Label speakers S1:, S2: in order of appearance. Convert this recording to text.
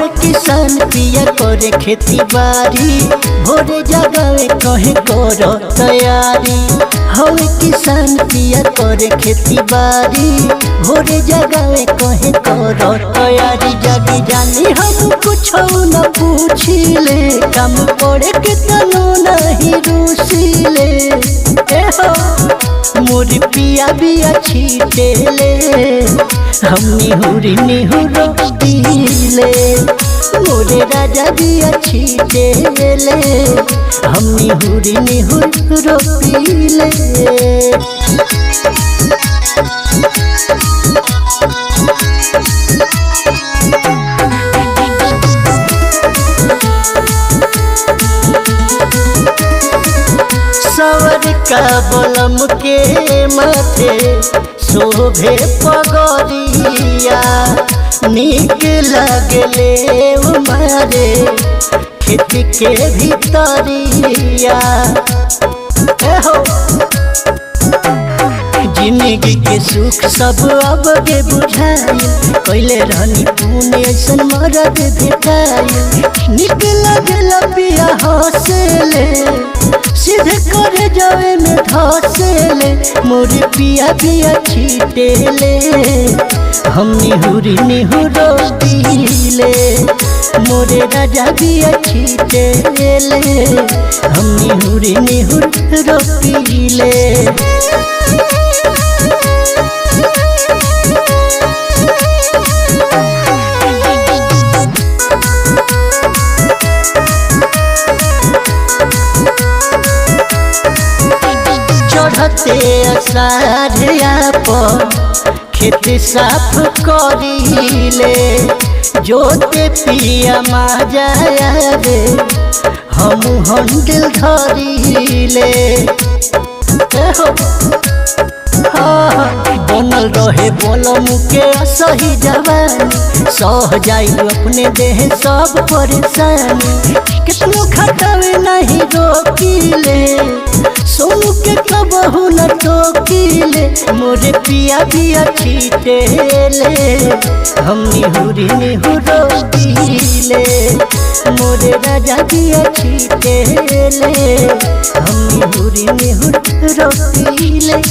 S1: हवे किसान पिया करे खेती बाड़ी, भोरे जगावे कहे करो तैयारी। हवे किसान पिया करे खेती बाड़ी, भोरे जगावे कहे करो तैयारी। जगी जानी हम कुछ न पूछिले, काम पड़े के तनो नहीं रूसिले। मोर पिया बिया छीटेले, हम निहुरी निहुरो पीले। मोरे राजा बिया छीटेले, हम निहुरी निहुरो पीले। सवर का बलम के माथे शोभे पगरिया, नीक लगले मारे खेत के भीतरिया। जिंदगी के सुख सब अब के बुझाई, कैले रहनी पुण्य ऐसन मरद भेटाई। नीक लगला पिया हंसले, सीधे करे जावे में धसेले। मोर पिया बिया छीटेले, हम निहुरी निहुरो पीले। मोरे राजा बिया छीटेले, हम निहुरी निहुरो पीले। चढ़ते अषाढ़िया पर खेत साफ करीले, जोते पिया माजा रे हम हंडिल धरीले। बनल रहे बोलम के सही जवानी, सह जाई अपने देह सब परेशानी। कितनो खटावे नहीं रोकीले, सोनू के कबहू न टोकीले। मोरे पिया बिया छीटेले, हम निहुरी निहुरो पीले। मोरे राजा बिया छीटेले, हम निहुरी निहुरो पीले।